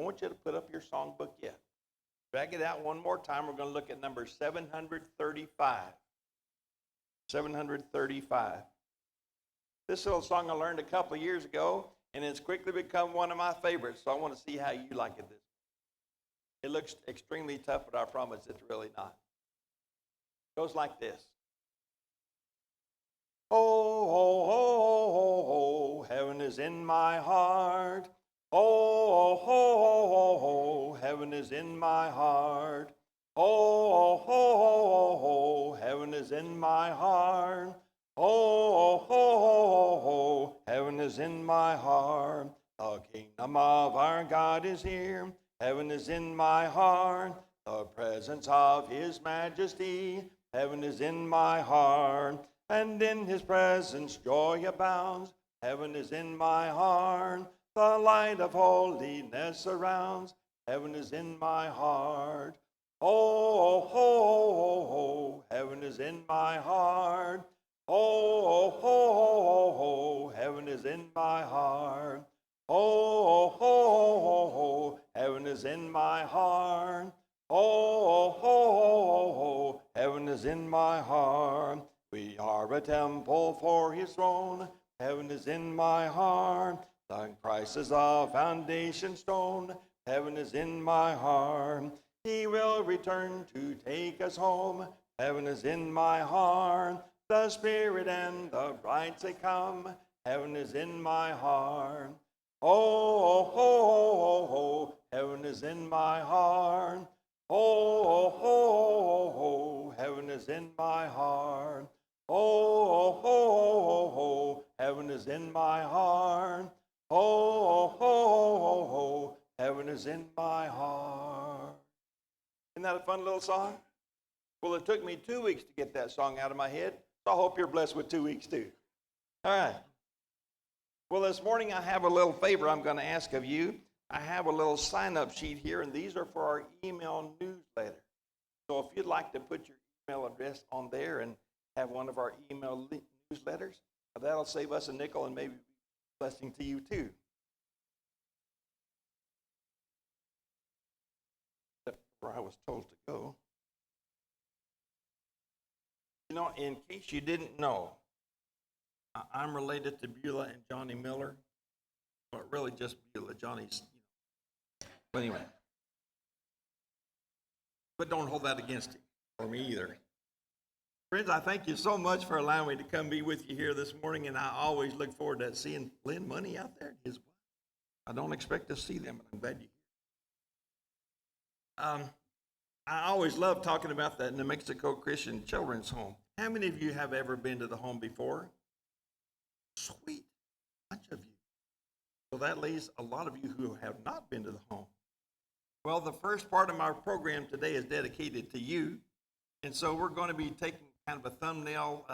want you to put up your songbook yet. Drag it out one more time. We're going to look at number 735. 735. This little song I learned a couple of years ago, and it's quickly become one of my favorites, so I want to see how you like it. It looks extremely tough, but I promise it's really not. It goes like this. Oh, oh, oh, oh, oh, heaven is in my heart. Oh, oh, oh, oh, oh, heaven is in my heart. Oh, oh, oh, oh, heaven is in my heart. Oh, oh, oh, oh, heaven is in my heart. The kingdom of our God is here. Heaven is in my heart. The presence of his majesty. Heaven is in my heart. And in his presence joy abounds. Heaven is in my heart. The light of holiness surrounds. Heaven is in my heart. Oh, oh, oh, oh, heaven is in my heart. Oh, oh, oh, oh, heaven is in my heart. Oh, oh, oh, heaven is in my heart. Oh, oh, heaven is in my heart. We are a temple for his throne. Heaven is in my heart. The Christ is the foundation stone. Heaven is in my heart. He will return to take us home. Heaven is in my heart. The Spirit and the bride say come. Heaven is in my heart. Oh, oh, oh, oh, heaven is in my heart. Oh, oh, oh, heaven is in my heart. Oh, oh, heaven is in my heart. Oh, oh, heaven is in my heart. Isn't that a fun little song? Well, it took me 2 weeks to get that song out of my head, so I hope you're blessed with 2 weeks too. All right. Well, this morning I have a little favor I'm going to ask of you. I have a little sign-up sheet here, and these are for our email newsletter. So if you'd like to put your email address on there and have one of our email newsletters, that'll save us a nickel and maybe be a blessing to you too. That's where I was told to go. You know, in case you didn't know, I'm related to Beulah and Johnny Miller. Well, really just Beulah. Johnny's, but anyway. But don't hold that against him or me either. Friends, I thank you so much for allowing me to come be with you here this morning, and I always look forward to seeing Lynn Money out there. I don't expect to see them, but I'm glad you're here. I always love talking about the New Mexico Christian Children's Home. How many of you have ever been to the home before? Sweet, a bunch of you. So that leaves a lot of you who have not been to the home. Well, the first part of my program today is dedicated to you. And so we're going to be taking kind of a thumbnail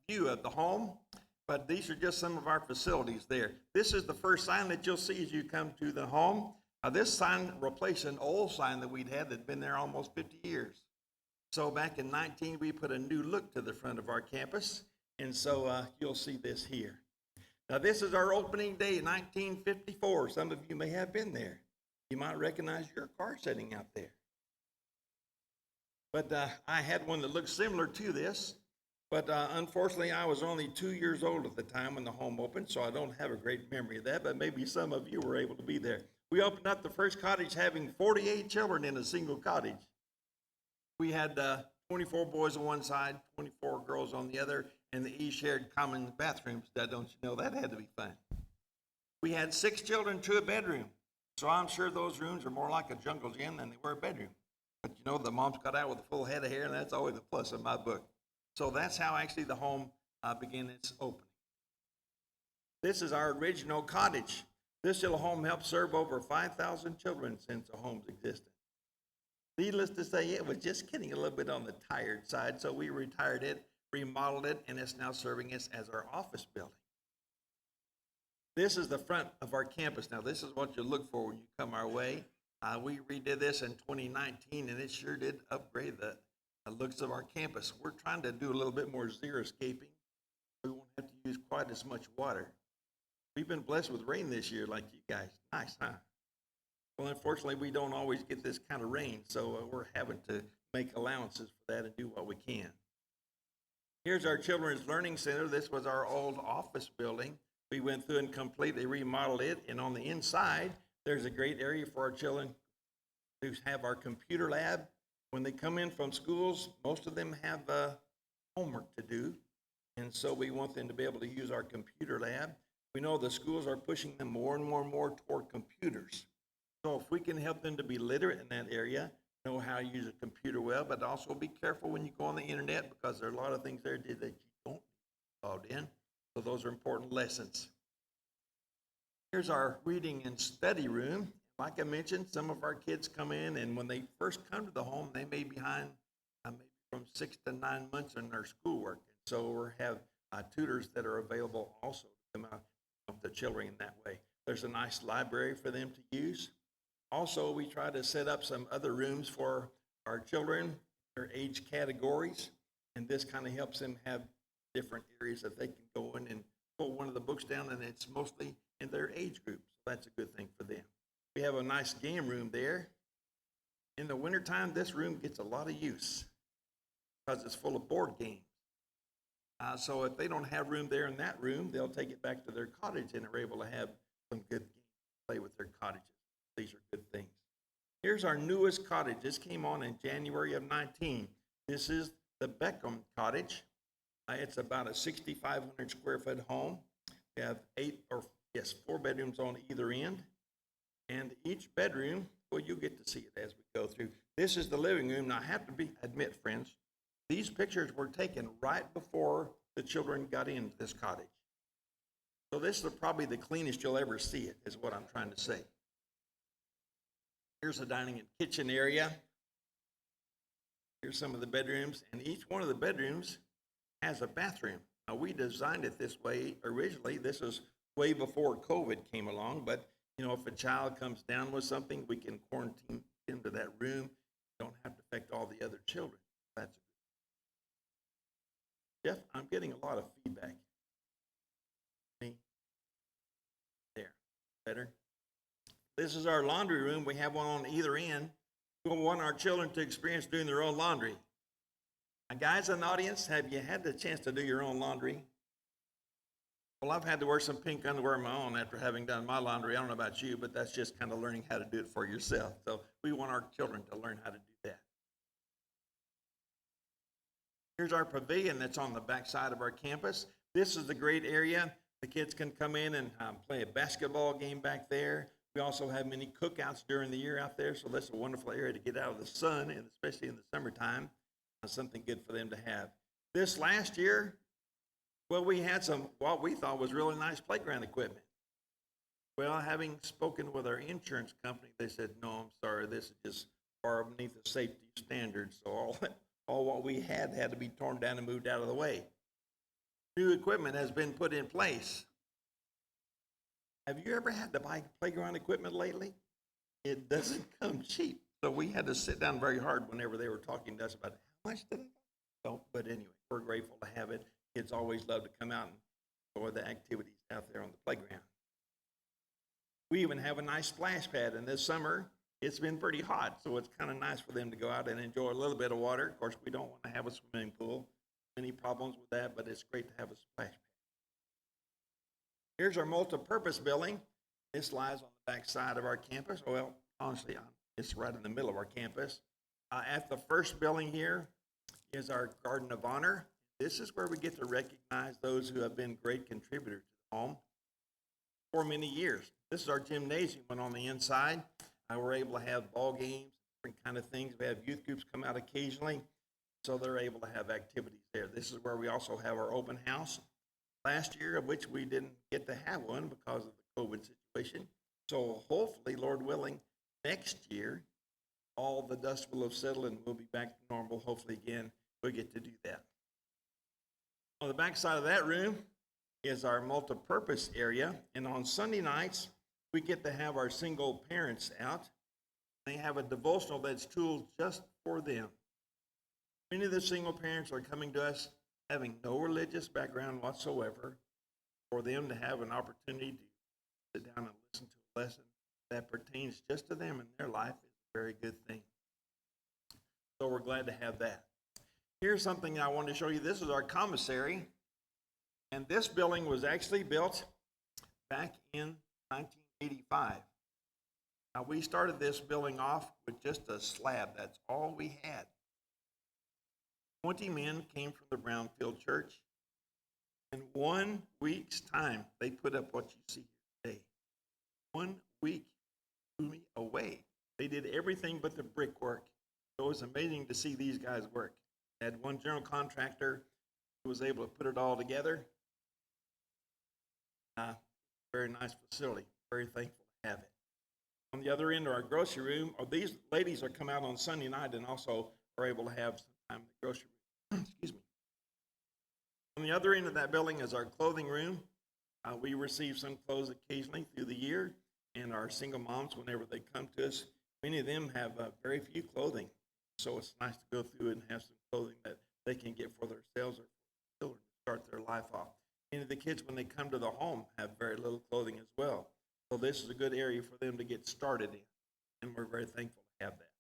view of the home. But these are just some of our facilities there. This is the first sign that you'll see as you come to the home. This sign replaced an old sign that we'd had that had been there almost 50 years. So back in 19, we put a new look to the front of our campus. And so you'll see this here. Now, this is our opening day, 1954. Some of you may have been there. You might recognize your car sitting out there. But I had one that looked similar to this. But unfortunately, I was only 2 years old at the time when the home opened, so I don't have a great memory of that. But maybe some of you were able to be there. We opened up the first cottage having 48 children in a single cottage. We had 24 boys on one side, 24 girls on the other, and they each shared common bathrooms. Don't you know, that had to be fun. We had 6 children to a bedroom. So I'm sure those rooms are more like a jungle gym than they were a bedroom. But you know, the moms got out with a full head of hair, and that's always a plus in my book. So that's how actually the home began its opening. This is our original cottage. This little home helped serve over 5,000 children since the home's existence. Needless to say, it was just getting a little bit on the tired side, so we retired it, remodeled it, and it's now serving us as our office building. This is the front of our campus. Now, this is what you look for when you come our way. We redid this in 2019, and it sure did upgrade the looks of our campus. We're trying to do a little bit more xeriscaping. We won't have to use quite as much water. We've been blessed with rain this year like you guys. Nice, huh? Well, unfortunately, we don't always get this kind of rain, so we're having to make allowances for that and do what we can. Here's our Children's Learning Center. This was our old office building. We went through and completely remodeled it, and on the inside, there's a great area for our children to have our computer lab. When they come in from schools, most of them have homework to do, and so we want them to be able to use our computer lab. We know the schools are pushing them more and more and more toward computers. So if we can help them to be literate in that area, know how to use a computer well, but also be careful when you go on the internet because there are a lot of things there that you don't involved in. So those are important lessons. Here's our reading and study room. Like I mentioned, some of our kids come in, and when they first come to the home, they may be behind maybe from 6 to 9 months in their schoolwork. And so we have tutors that are available also to come out of the children in that way. There's a nice library for them to use. Also, we try to set up some other rooms for our children, their age categories, and this kind of helps them have different areas that they can go in and pull one of the books down, and it's mostly in their age group, so that's a good thing for them. We have a nice game room there. In the wintertime, this room gets a lot of use because it's full of board games. So if they don't have room there in that room, they'll take it back to their cottage and are able to have some good games to play with their cottages. These are good things. Here's our newest cottage. This came on in January of 19. This is the Beckham Cottage. It's about a 6,500 square foot home. We have 4 bedrooms on either end. And each bedroom, well, you get to see it as we go through. This is the living room. Now, I have to admit, friends, these pictures were taken right before the children got into this cottage. So this is probably the cleanest you'll ever see it, is what I'm trying to say. Here's the dining and kitchen area. Here's some of the bedrooms, and each one of the bedrooms has a bathroom. Now, we designed it this way originally. This is way before COVID came along, but you know, if a child comes down with something, we can quarantine into that room. Don't have to affect all the other children. That's good. Jeff, I'm getting a lot of feedback. There, better. This is our laundry room. We have one on either end. We want our children to experience doing their own laundry. Now, guys in the audience, have you had the chance to do your own laundry? Well, I've had to wear some pink underwear of my own after having done my laundry. I don't know about you, but that's just kind of learning how to do it for yourself. So we want our children to learn how to do that. Here's our pavilion that's on the back side of our campus. This is a great area. The kids can come in and play a basketball game back there. We also have many cookouts during the year out there, so that's a wonderful area to get out of the sun, and especially in the summertime, something good for them to have. This last year, well, we had some, what we thought was really nice playground equipment. Well, having spoken with our insurance company, they said, no, I'm sorry, this is just far beneath the safety standards, so all what we had to be torn down and moved out of the way. New equipment has been put in place. Have you ever had to buy playground equipment lately? It doesn't come cheap. So we had to sit down very hard whenever they were talking to us about how much did it cost? But anyway, we're grateful to have it. Kids always love to come out and enjoy the activities out there on the playground. We even have a nice splash pad, and this summer it's been pretty hot, so it's kind of nice for them to go out and enjoy a little bit of water. Of course, we don't want to have a swimming pool. Any problems with that, but it's great to have a splash pad. Here's our multi-purpose building. This lies on the back side of our campus. Well, honestly, it's right in the middle of our campus. At the first building here is our Garden of Honor. This is where we get to recognize those who have been great contributors to the home for many years. This is our gymnasium, and on the inside, we're able to have ball games, different kind of things. We have youth groups come out occasionally, so they're able to have activities there. This is where we also have our open house. Last year, of which we didn't get to have one because of the COVID situation. So hopefully, Lord willing, next year, all the dust will have settled and we'll be back to normal. Hopefully again, we'll get to do that. On the back side of that room is our multi-purpose area. And on Sunday nights, we get to have our single parents out. They have a devotional that's tooled just for them. Many of the single parents are coming to us having no religious background whatsoever, for them to have an opportunity to sit down and listen to a lesson that pertains just to them in their life is a very good thing. So we're glad to have that. Here's something I wanted to show you. This is our commissary, and this building was actually built back in 1985. Now, we started this building off with just a slab. That's all we had. 20 men came from the Brownfield Church. In 1 week's time, they put up what you see here today. 1 week blew me away. They did everything but the brickwork. So it was amazing to see these guys work. They had one general contractor who was able to put it all together. Very nice facility. Very thankful to have it. On the other end of our grocery room, these ladies are come out on Sunday night and also are able to have some time in the grocery room. Excuse me. On the other end of that building is our clothing room. We receive some clothes occasionally through the year, and our single moms, whenever they come to us, many of them have very few clothing. So it's nice to go through and have some clothing that they can get for themselves or for children to start their life off. Many of the kids, when they come to the home, have very little clothing as well. So this is a good area for them to get started in, and we're very thankful to have that.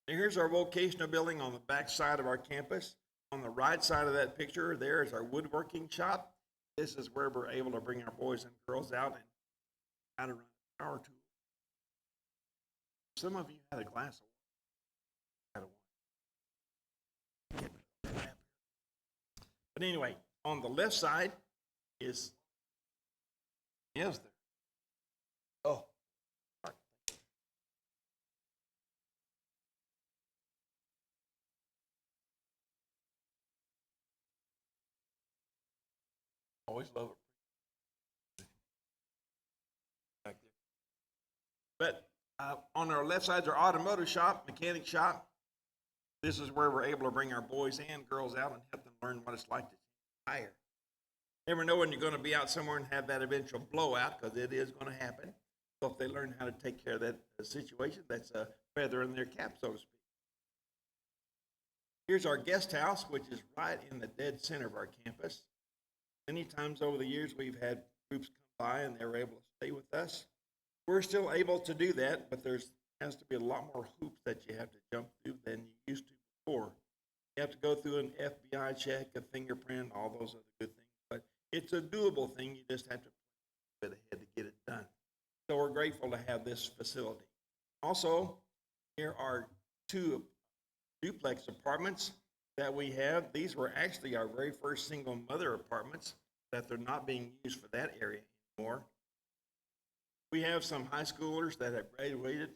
And here's our vocational building on the back side of our campus. On the right side of that picture, there is our woodworking shop. This is where we're able to bring our boys and girls out and how to run a power tool. Some of you had a glass of water. But anyway, on the left side is there. Oh. Always love it. Back there. But on our left side is our automotive shop, mechanic shop. This is where we're able to bring our boys and girls out and help them learn what it's like to tire. Never know when you're going to be out somewhere and have that eventual blowout, because it is going to happen. So if they learn how to take care of that situation, that's a feather in their cap, so to speak. Here's our guest house, which is right in the dead center of our campus. Many times over the years, we've had groups come by and they were able to stay with us. We're still able to do that, but there has to be a lot more hoops that you have to jump through than you used to before. You have to go through an FBI check, a fingerprint, all those other good things. But it's a doable thing. You just have to plan a bit ahead to get it done. So we're grateful to have this facility. Also, here are 2 duplex apartments that we have. These were actually our very first single mother apartments, that they're not being used for that area anymore. We have some high schoolers that have graduated,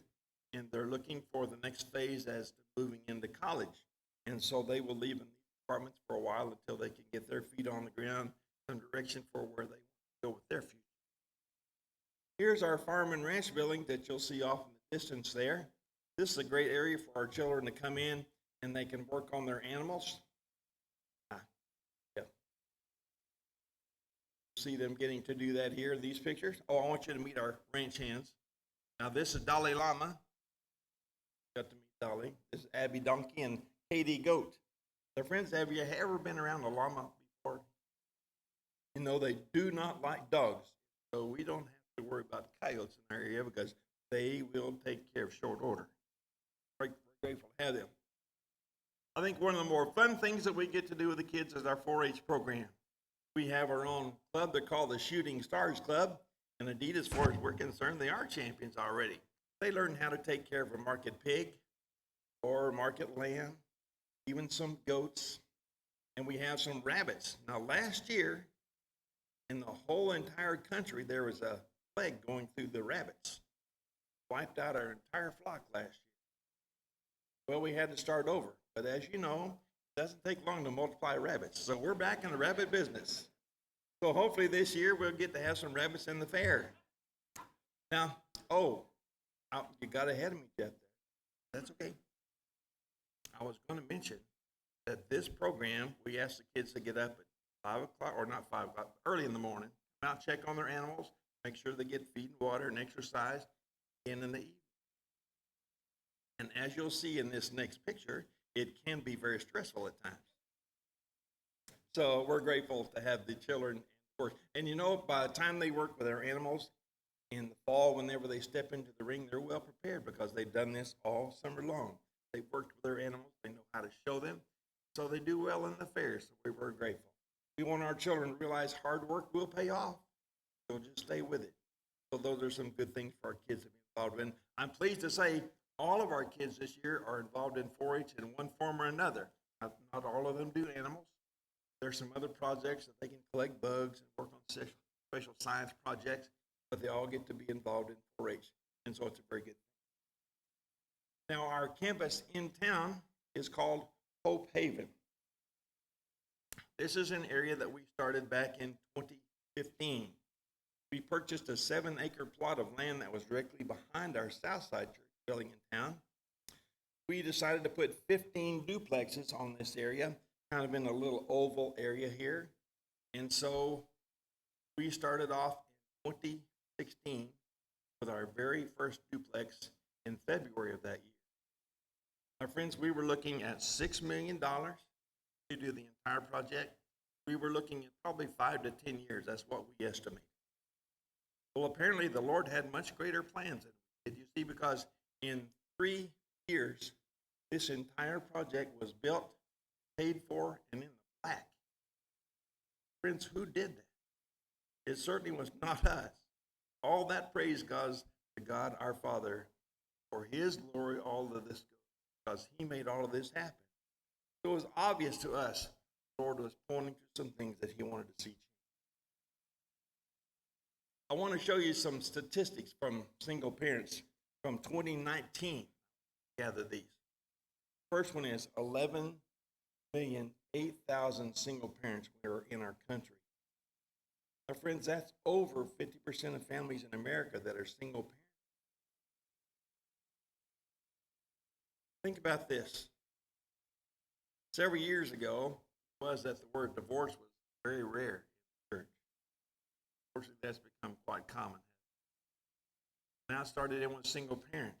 and they're looking for the next phase as to moving into college. And so they will leave in these apartments for a while until they can get their feet on the ground, some direction for where they want to go with their future. Here's our farm and ranch building that you'll see off in the distance there. This is a great area for our children to come in and they can work on their animals. See them getting to do that here in these pictures. Oh, I want you to meet our ranch hands. Now this is Dalai Lama. Got to meet Dolly. This is Abby Donkey and Katie Goat. So friends, have you ever been around a llama before? You know, they do not like dogs. So we don't have to worry about coyotes in our area because they will take care of short order. We're grateful to have them. I think one of the more fun things that we get to do with the kids is our 4-H program. We have our own club. They're called the Shooting Stars Club. And indeed, as far as we're concerned, they are champions already. They learn how to take care of a market pig or market lamb, even some goats, and we have some rabbits. Now, last year, in the whole entire country, there was a plague going through the rabbits. Wiped out our entire flock last year. Well, we had to start over. But as you know, it doesn't take long to multiply rabbits. So we're back in the rabbit business. So hopefully this year we'll get to have some rabbits in the fair. Now, you got ahead of me, Jeff. That's okay. I was going to mention that this program, we ask the kids to get up at 5 o'clock, or not 5 o'clock, early in the morning, come out, check on their animals, make sure they get feed and water and exercise, and in the evening. And as you'll see in this next picture, it can be very stressful at times. So we're grateful to have the children work. And you know, by the time they work with our animals, in the fall, whenever they step into the ring, they're well prepared because they've done this all summer long. They've worked with their animals. They know how to show them. So they do well in the fairs. So we're grateful. We want our children to realize hard work will pay off. So just stay with it. So those are some good things for our kids to be involved in. I'm pleased to say all of our kids this year are involved in 4-H in one form or another. Not all of them do animals. There's some other projects that they can collect bugs and work on special science projects, but they all get to be involved in 4-H, and so it's a very good thing. Now, our campus in town is called Hope Haven. This is an area that we started back in 2015. We purchased a 7-acre plot of land that was directly behind our Southside Church building in town. We decided to put 15 duplexes on this area, kind of in a little oval area here. And so we started off in 2016 with our very first duplex in February of that year. My friends, we were looking at $6 million to do the entire project. We were looking at probably 5 to 10 years. That's what we estimated. Well, apparently the Lord had much greater plans than we did, you see, because in 3 years, this entire project was built, paid for, and in the black. Friends, who did that? It certainly was not us. All that praise goes to God our Father. For his glory, all of this goes, because he made all of this happen. So it was obvious to us the Lord was pointing to some things that he wanted to see change. I want to show you some statistics from single parents from 2019. Gather these. First one is 11,008,000 single parents were in our country. Now, friends, that's over 50% of families in America that are single parents. Think about this. Several years ago, it was that the word divorce was very rare in the church. Unfortunately, that's become quite common. Now it started in with single parents.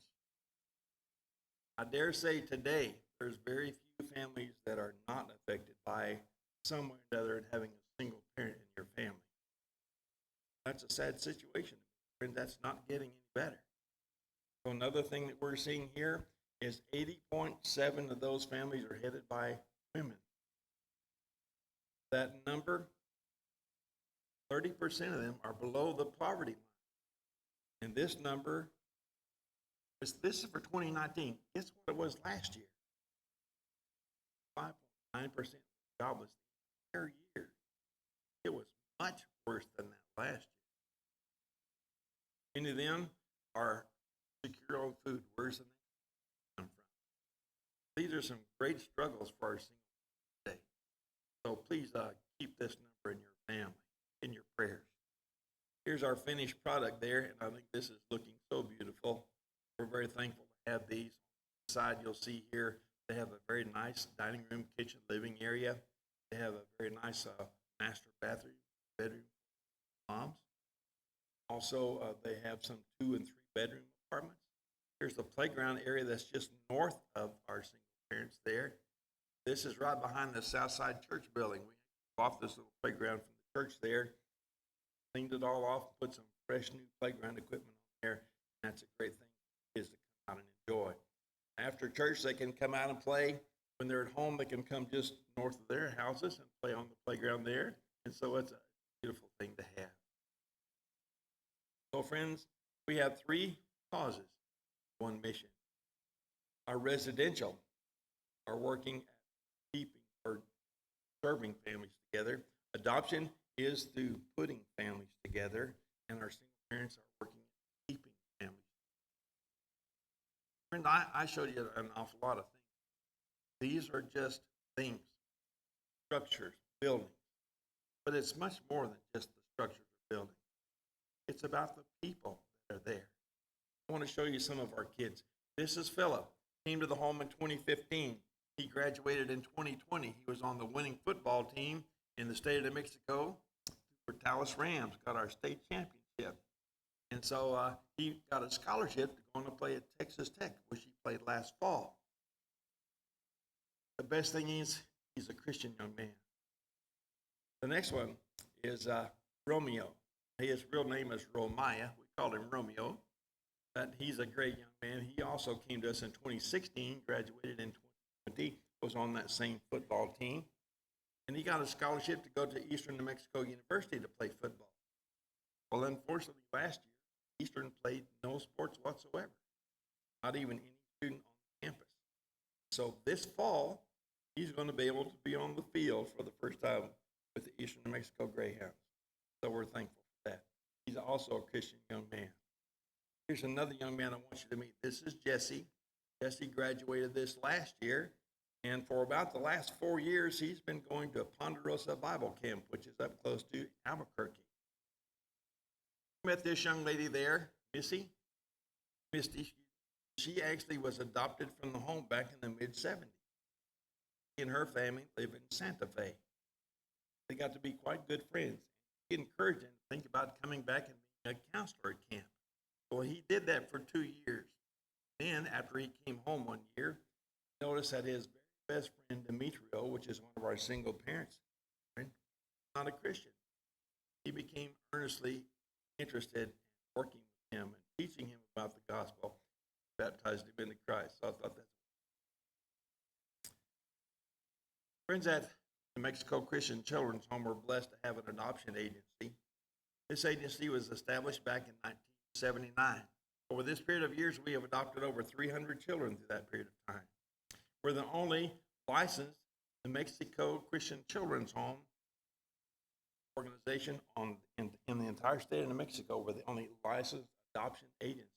I dare say today, there's very few families that are not affected by some way or another having a single parent in your family. That's a sad situation, and that's not getting any better. So another thing that we're seeing here is 80.7 of those families are headed by women. That number, 30% of them are below the poverty line. And this number, this is for 2019. Guess what it was last year? 5.9% jobless the entire year. It was much worse than that last year. Many of them are secure on food. Where's the next come from? These are some great struggles for our single today. So please keep this number in your family, in your prayers. Here's our finished product there, and I think this is looking so beautiful. We're very thankful to have these. On the side, you'll see here, they have a very nice dining room, kitchen, living area. They have a very nice master bathroom, bedroom for moms. Also, they have some 2- and 3-bedroom apartments. Here's the playground area that's just north of our single parents there. This is right behind the Southside Church building. We off this little playground from the church there, cleaned it all off, put some fresh new playground equipment on there. And that's a great thing for kids to come out and enjoy. After church, they can come out and play. When they're at home, they can come just north of their houses and play on the playground there. And so it's a beautiful thing to have. So friends, we have 3 causes, 1 mission. Our residential are working at keeping or serving families together. Adoption is through putting families together, and our single parents are working at keeping families. Friend, I showed you an awful lot of things. These are just things, structures, buildings. But it's much more than just the structures or buildings. It's about the people that are there. I want to show you some of our kids. This is Philip. Came to the home in 2015. He graduated in 2020. He was on the winning football team in the state of New Mexico for Taos Rams, got our state championship. And so he got a scholarship to go on to play at Texas Tech, which he played last fall. The best thing is he's a Christian young man. The next one is Romeo. His real name is Romaya. We called him Romeo, but he's a great young man. He also came to us in 2016, graduated in 2020, was on that same football team, and he got a scholarship to go to Eastern New Mexico University to play football. Well, unfortunately, last year, Eastern played no sports whatsoever, not even any student on campus. So this fall, he's going to be able to be on the field for the first time with the Eastern New Mexico Greyhounds. So we're thankful for that. He's also a Christian young man. Here's another young man I want you to meet. This is Jesse. Jesse graduated this last year, and for about the last 4 years, he's been going to Ponderosa Bible Camp, which is up close to Albuquerque. Met this young lady there, Misty. She actually was adopted from the home back in the mid-'70s. She and her family live in Santa Fe. They got to be quite good friends. He encouraged him to think about coming back and being a counselor at camp. Well, he did that for 2 years. Then, after he came home one year, he noticed that his very best friend, Demetrio, which is one of our single parents, not a Christian. He became earnestly interested in working with him and teaching him about the gospel, baptized him into Christ. So I thought that's friends at the Mexico Christian Children's Home were blessed to have an adoption agency. This agency was established back in 1979. Over this period of years, we have adopted over 300 children through that period of time. We're the only licensed New Mexico Christian Children's Home organization in the entire state of New Mexico. We're the only licensed adoption agency,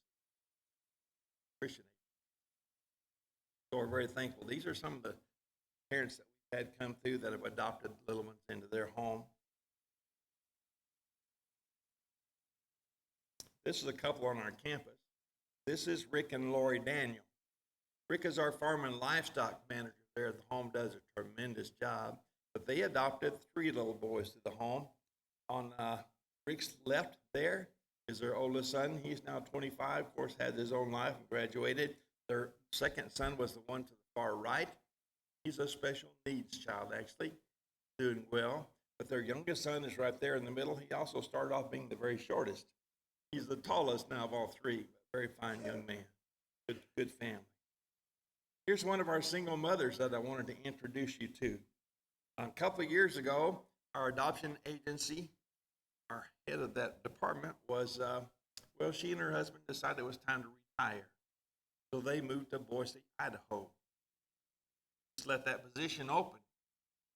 Christian agency. So we're very thankful. These are some of the parents that we've had come through that have adopted little ones into their home. This is a couple on our campus. This is Rick and Lori Daniel. Rick is our farm and livestock manager there. The home does a tremendous job. But they adopted 3 little boys to the home. On Rick's left there is their oldest son. He's now 25, of course, had his own life and graduated. Their second son was the one to the far right. He's a special needs child, actually, doing well. But their youngest son is right there in the middle. He also started off being the very shortest. He's the tallest now of all 3, but very fine young man. Good family. Here's one of our single mothers that I wanted to introduce you to. A couple of years ago, our adoption agency, our head of that department was, she and her husband decided it was time to retire. So they moved to Boise, Idaho. Just let that position open.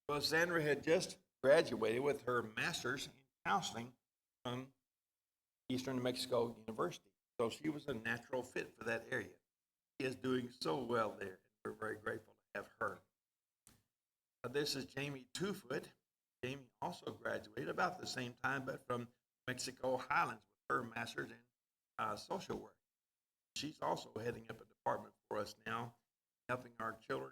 Well, Sandra had just graduated with her master's in counseling from Eastern New Mexico University. So she was a natural fit for that area. She is doing so well there. We're very grateful to have her. This is Jamie Twofoot. Jamie also graduated about the same time, but from Mexico Highlands with her master's in social work. She's also heading up a department for us now, helping our children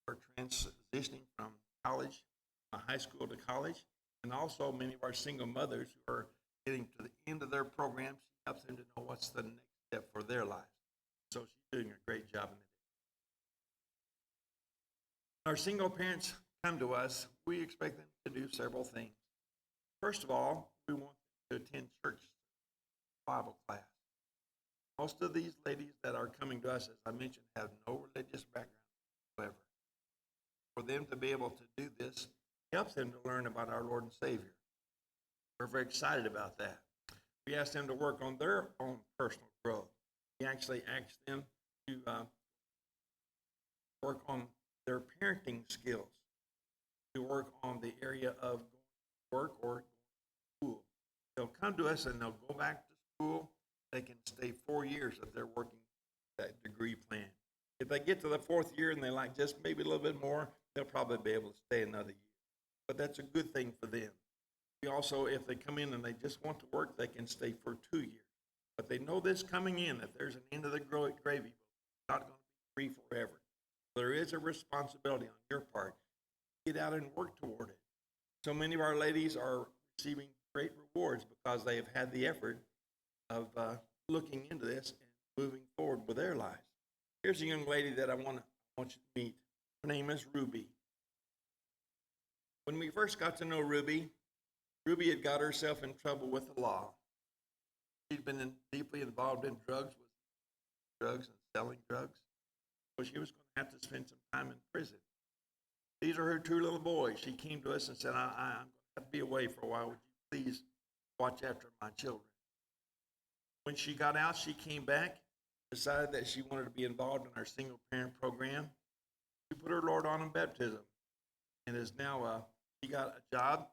who are transitioning from college, high school to college, and also many of our single mothers who are getting to the end of their program. She helps them to know what's the next step for their lives. So she's doing a great job in it. Our single parents come to us, we expect them to do several things. First of all, we want them to attend church Bible class. Most of these ladies that are coming to us, as I mentioned, have no religious background whatsoever. For them to be able to do this helps them to learn about our Lord and Savior. We're very excited about that. We ask them to work on their own personal growth. We actually ask them to work on their parenting skills, to work on the area of going to work or going to school. They'll come to us and they'll go back to school. They can stay 4 years if they're working that degree plan. If they get to the 4th year and they like just maybe a little bit more, they'll probably be able to stay another year. But that's a good thing for them. We also, if they come in and they just want to work, they can stay for 2 years. But they know this coming in, that there's an end of the gravy boat. It's not going to be free forever. There is a responsibility on your part. Get out and work toward it. So many of our ladies are receiving great rewards because they have had the effort of looking into this and moving forward with their lives. Here's a young lady that I want you to meet. Her name is Ruby. When we first got to know Ruby, Ruby had got herself in trouble with the law. she'd been deeply involved in drugs and selling drugs. So she was going to have to spend some time in prison. These are her two little boys. She came to us and said, I'm going to have to be away for a while. Would you please watch after my children? When she got out, she came back, decided that she wanted to be involved in our single parent program. She put her Lord on in baptism and is now, she got a job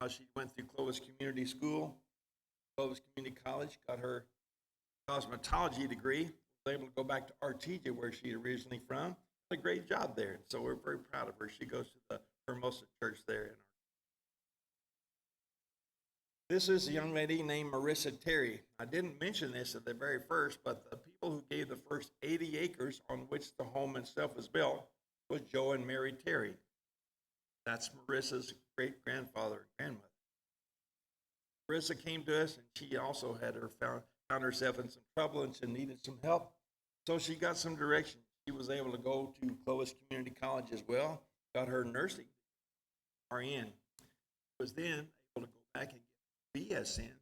because she went through Clovis Community School, Clovis Community College, got her cosmetology degree, was able to go back to Artesia, where she originally from. Did a great job there. So we're very proud of her. She goes to the Hermosa Church there. This is a young lady named Marissa Terry. I didn't mention this at the very first, but the people who gave the first 80 acres on which the home itself was built was Joe and Mary Terry. That's Marissa's great-grandfather and grandmother. Marissa came to us, and she also had found herself in some trouble, and she needed some help. So she got some direction. She was able to go to Clovis Community College as well, got her nursing RN. Was then able to go back and get BSN,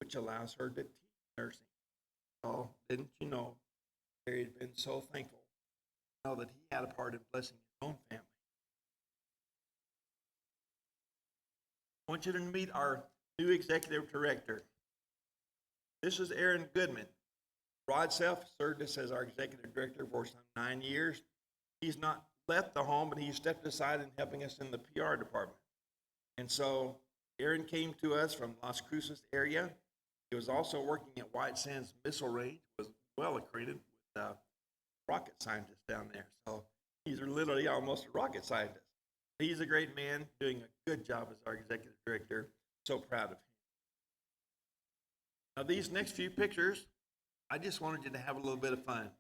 which allows her to teach nursing. Oh, didn't you know, Terry had been so thankful to know that he had a part in blessing his own family. I want you to meet our new executive director. This is Aaron Goodman. Rod Self served us as our executive director for some 9 years. He's not left the home, but he stepped aside in helping us in the PR department. And so Aaron came to us from Las Cruces area. He was also working at White Sands Missile Range, was well acquainted with rocket scientists down there. So he's literally almost a rocket scientist. He's a great man, doing a good job as our executive director. So proud of him. Now these next few pictures, I just wanted you to have a little bit of fun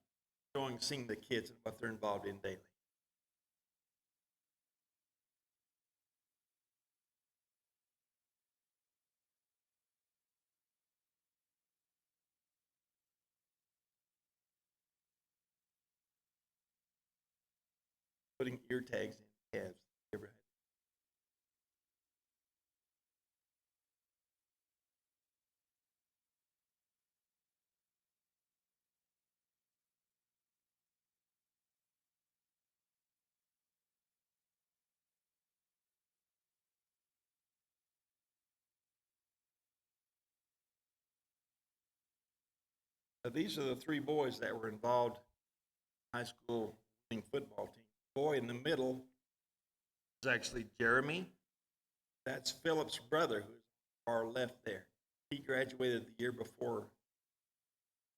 seeing the kids and what they're involved in daily. Putting ear tags in calves. Now, these are the three boys that were involved in high school winning football team. The boy in the middle is actually Jeremy. That's Philip's brother, who's far left there. He graduated the year before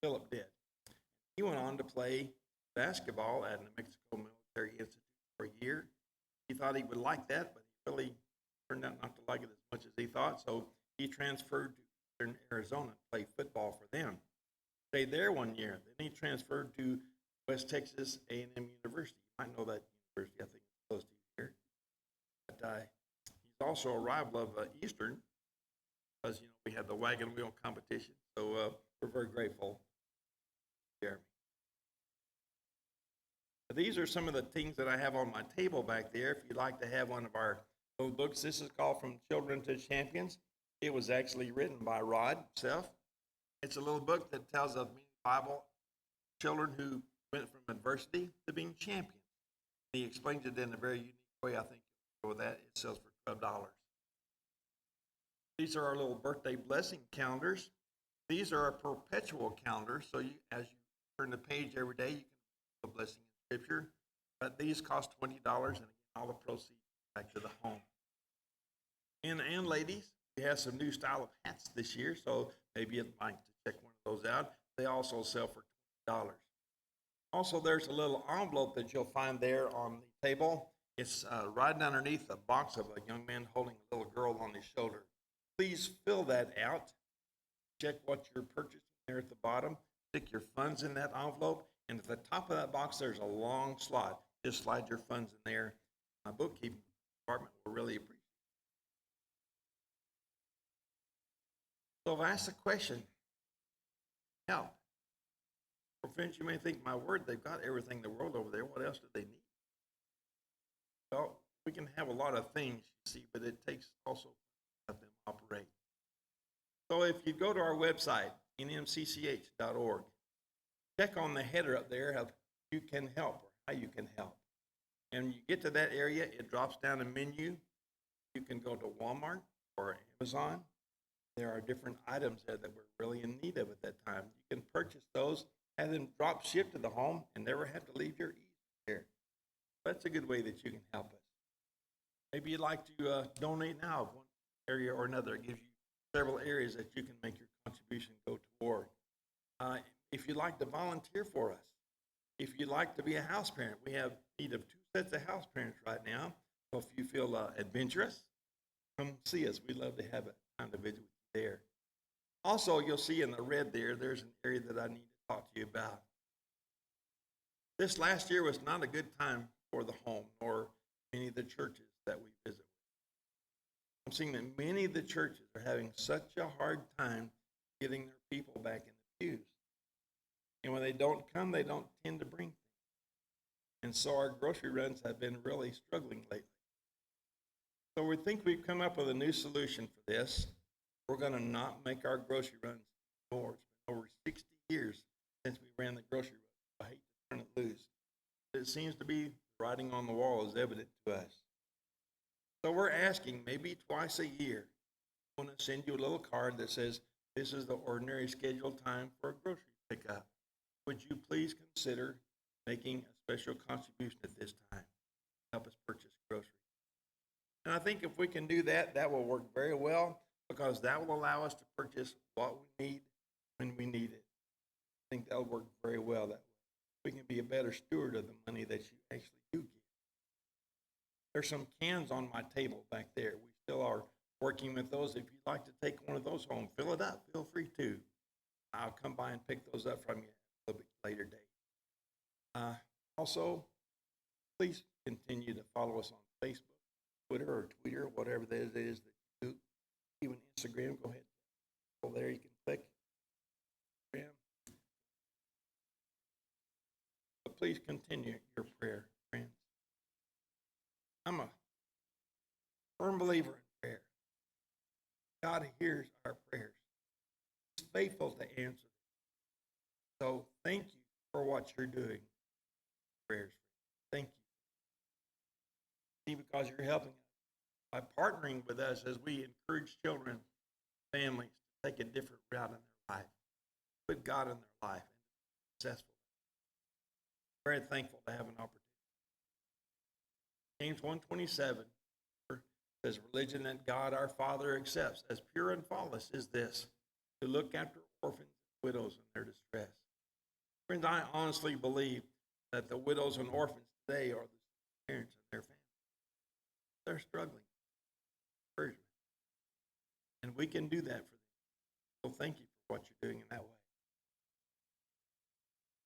Philip did. He went on to play basketball at New Mexico Military Institute for a year. He thought he would like that, but he really turned out not to like it as much as he thought. So he transferred to Eastern Arizona to play football for them. Stayed there 1 year. Then he transferred to West Texas A&M University. You might know that university. I think it's close to you here. But he's also a rival of Eastern, because we had the wagon wheel competition. So we're very grateful, Jeremy. These are some of the things that I have on my table back there. If you'd like to have one of our little books, this is called From Children to Champions. It was actually written by Rod himself. It's a little book that tells of Bible children who went from adversity to being champions. He explains it in a very unique way. I think you'll enjoy that. It sells for $12. These are our little birthday blessing calendars. These are our perpetual calendars. So as you turn the page every day, you can have a blessing in Scripture. But these cost $20, and again, all the proceeds back to the home. And ladies, we have some new style of hats this year, so maybe you'd like to check one of those out. They also sell for $20. Also, there's a little envelope that you'll find there on the table. It's right underneath the box of a young man holding a little girl on his shoulder. Please fill that out. Check what you're purchasing there at the bottom. Stick your funds in that envelope. And at the top of that box, there's a long slot. Just slide your funds in there. My bookkeeping department will really appreciate it. So I've asked the question, help. For friends, you may think, my word, they've got everything in the world over there. What else do they need? Well, we can have a lot of things, you see, but it takes also to have them operate. So if you go to our website, NMCCH.org. Check on the header up there of you can help or how you can help. And you get to that area, it drops down a menu. You can go to Walmart or Amazon. There are different items there that we're really in need of at that time. You can purchase those, have them drop shipped to the home, and never have to leave your easy chair. That's a good way that you can help us. Maybe you'd like to donate now, one area or another. It gives you several areas that you can make your contribution go toward. If you'd like to volunteer for us, if you'd like to be a house parent, we have need of 2 sets of house parents right now. So if you feel adventurous, come see us. We'd love to have a time to visit with you there. Also, you'll see in the red there's an area that I need to talk to you about. This last year was not a good time for the home or many of the churches that we visit with. I'm seeing that many of the churches are having such a hard time getting their people back in the pews. And when they don't come, they don't tend to bring things. And so our grocery runs have been really struggling lately. So we think we've come up with a new solution for this. We're going to not make our grocery runs anymore. It's been over 60 years since we ran the grocery runs. I hate to turn it loose. It seems to be writing on the wall is evident to us. So we're asking maybe twice a year, I want to send you a little card that says, this is the ordinary scheduled time for a grocery pickup. Would you please consider making a special contribution at this time to help us purchase groceries? And I think if we can do that, that will work very well because that will allow us to purchase what we need when we need it. I think that'll work very well that way. We can be a better steward of the money that you actually do get. There's some cans on my table back there. We still are working with those. If you'd like to take one of those home, fill it up. Feel free to. I'll come by and pick those up from you a little bit later date. Also, please continue to follow us on Facebook, Twitter, or Tweeter, whatever that is that you do. Even Instagram, go ahead. Go there, you can click. Instagram. But please continue your prayer, friends. I'm a firm believer in prayer. God hears our prayers. He's faithful to answer them. So thank you for what you're doing. Prayers. Thank you. Because you're helping us by partnering with us as we encourage children, families to take a different route in their life, put God in their life, and be successful. Very thankful to have an opportunity. James 1:27 says, religion that God our Father accepts as pure and flawless is this, to look after orphans and widows in their distress. Friends, I honestly believe that the widows and orphans today are the parents and their families. They're struggling. Encouragement. And we can do that for them. So thank you for what you're doing in that way.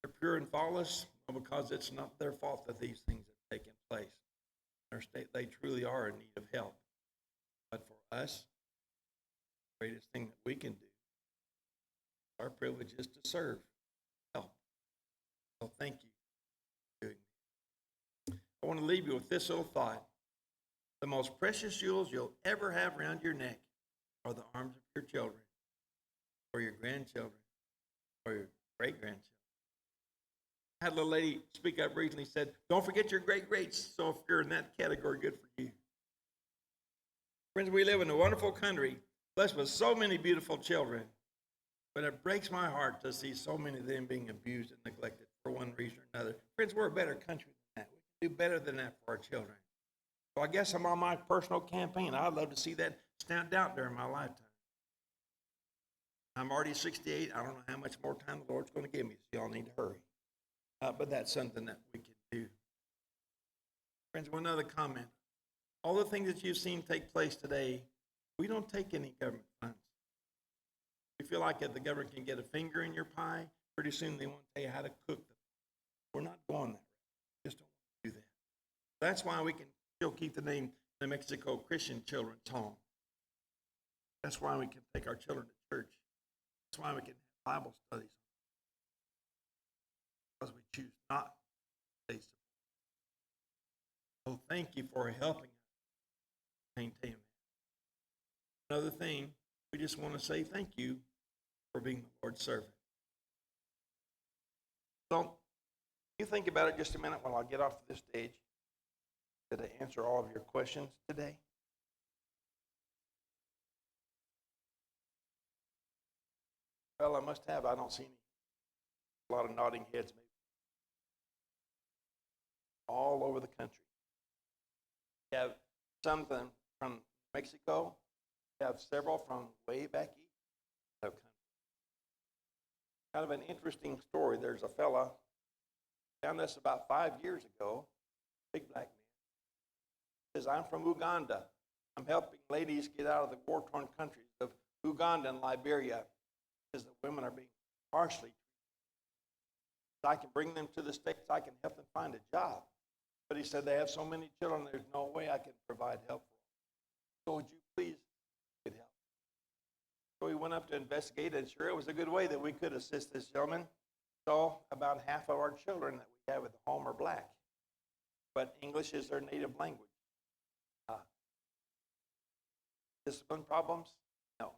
They're pure and flawless because it's not their fault that these things have taken place. They truly are in need of help. But for us, the greatest thing that we can do, our privilege is to serve, help. So thank you for doing that. I want to leave you with this little thought. The most precious jewels you'll ever have around your neck are the arms of your children, or your grandchildren, or your great-grandchildren. I had a little lady speak up recently and said, don't forget your great-greats. So if you're in that category, good for you. Friends, we live in a wonderful country, blessed with so many beautiful children. But it breaks my heart to see so many of them being abused and neglected for one reason or another. Friends, we're a better country than that. We can do better than that for our children. So I guess I'm on my personal campaign. I'd love to see that stamped out during my lifetime. I'm already 68. I don't know how much more time the Lord's going to give me, so y'all need to hurry. But that's something that we can do. Friends, one other comment. All the things that you've seen take place today, we don't take any government funds. We feel like if the government can get a finger in your pie, pretty soon they want to tell you how to cook them. We're not going that route. We just don't want to do that. That's why we can still keep the name New Mexico Christian Children's Home. That's why we can take our children to church. That's why we can have Bible studies. Because we choose not to stay supported. So thank you for helping us maintain that. Another thing, we just want to say thank you for being the Lord's servant. So, you think about it just a minute while I get off this stage to answer all of your questions today. Well, I must have. I don't see any. A lot of nodding heads, maybe. All over the country. You have some from Mexico. You have several from way back east of country. Kind of an interesting story. There's a fella found this about 5 years ago, big black man. He says, I'm from Uganda. I'm helping ladies get out of the war-torn countries of Uganda and Liberia because the women are being harshly treated. I can bring them to the States. I can help them find a job. But he said, they have so many children, there's no way I can provide help for them. So would you please get help? So he went up to investigate, and sure, it was a good way that we could assist this gentleman. So about half of our children that we have at the home are black. But English is their native language. Discipline problems? No.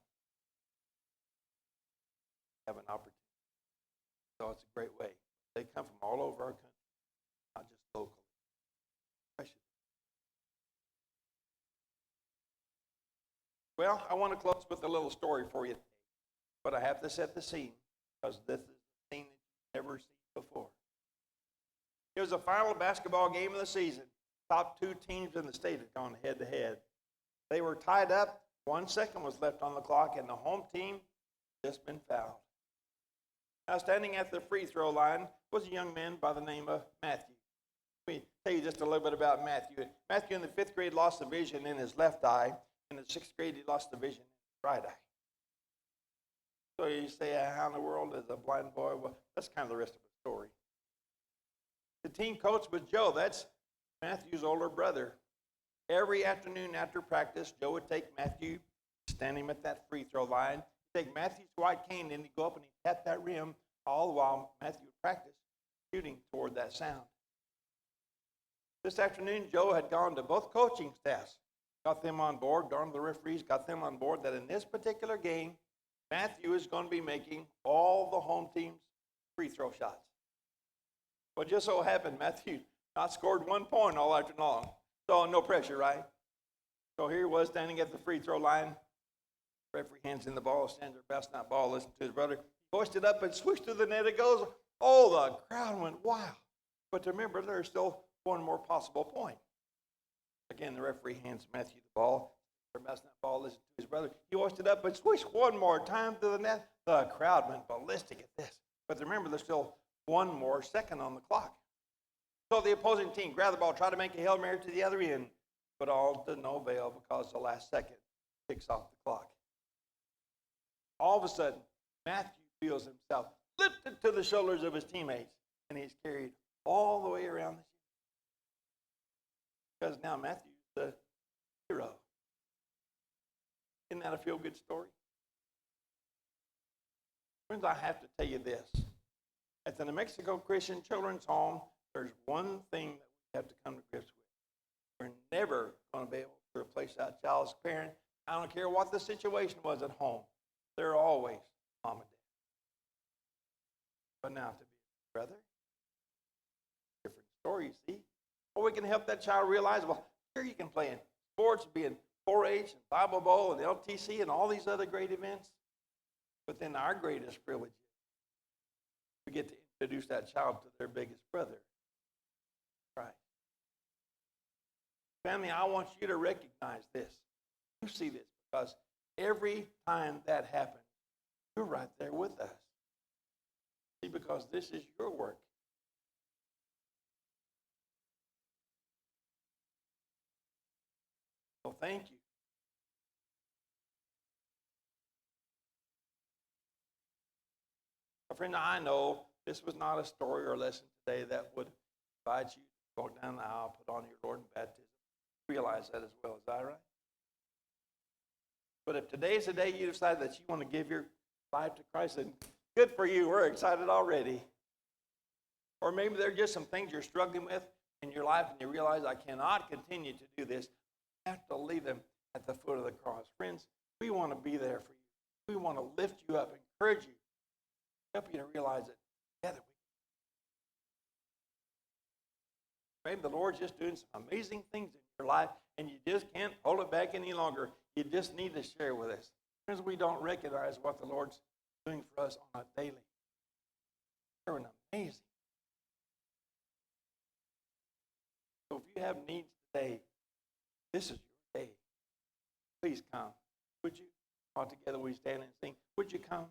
Have an opportunity. So it's a great way. They come from all over our country, not just locally. Well, I want to close with a little story for you, but I have to set the scene because this is a scene that you've never seen before. It was the final basketball game of the season. Top two teams in the state had gone head-to-head. They were tied up. 1 second was left on the clock, and the home team had just been fouled. Now, standing at the free throw line was a young man by the name of Matthew. Let me tell you just a little bit about Matthew. Matthew in the 5th grade lost the vision in his left eye. In the 6th grade, he lost the vision in his right eye. So you say, how in the world is a blind boy? Well, that's kind of the rest of the story. The team coach was Joe. That's Matthew's older brother. Every afternoon after practice, Joe would take Matthew, stand him at that free throw line, take Matthew's white cane, and he'd go up and he'd tap that rim, all the while Matthew would practice shooting toward that sound. This afternoon, Joe had gone to both coaching staffs, got them on board, gone to the referees, got them on board that in this particular game, Matthew is going to be making all the home team's free throw shots. Well, just so happened, Matthew not scored 1 point all afternoon long. So no pressure, right? So here he was standing at the free throw line. Referee hands in the ball, stands there, bouncing that ball, listen to his brother. He hoisted up and swished through the net. It goes. Oh, the crowd went wild. But remember, there's still one more possible point. Again, the referee hands Matthew the ball. They're bouncing that ball, listen to his brother. He hoisted up and swished one more time through the net. The crowd went ballistic at this. But remember, there's still 1 more second on the clock. So the opposing team grabbed the ball, tried to make a Hail Mary to the other end, but all to no avail because the last second kicks off the clock. All of a sudden, Matthew feels himself lifted to the shoulders of his teammates, and he's carried all the way around the field. Because now Matthew's the hero. Isn't that a feel-good story? Friends, I have to tell you this. At the New Mexico Christian Children's Home, there's one thing that we have to come to grips with. We're never going to be able to replace that child's parent. I don't care what the situation was at home. They're always mom and dad. But now to be a brother, different story, you see. Or we can help that child realize, well, here you can play in sports, be in 4-H and Bible Bowl and LTC and all these other great events. But then our greatest privilege is we get to introduce that child to their biggest brother, Christ. Family, I want you to recognize this. You see this because every time that happens, you're right there with us. See, because this is your work. So thank you. Friend, I know this was not a story or a lesson today that would invite you to go down the aisle, put on your Lord in baptism. Realize that as well. Is that right? But if today's the day you decide that you want to give your life to Christ, then good for you. We're excited already. Or maybe there are just some things you're struggling with in your life and you realize I cannot continue to do this. I have to leave them at the foot of the cross. Friends, we want to be there for you. We want to lift you up and encourage you, help you to realize that together maybe the Lord's just doing some amazing things in your life, and you just can't hold it back any longer. You just need to share with us. Because we don't recognize what the Lord's doing for us on a daily. They're amazing. So if you have needs today, this is your day. Please come. Would you? All together we stand and sing. Would you come?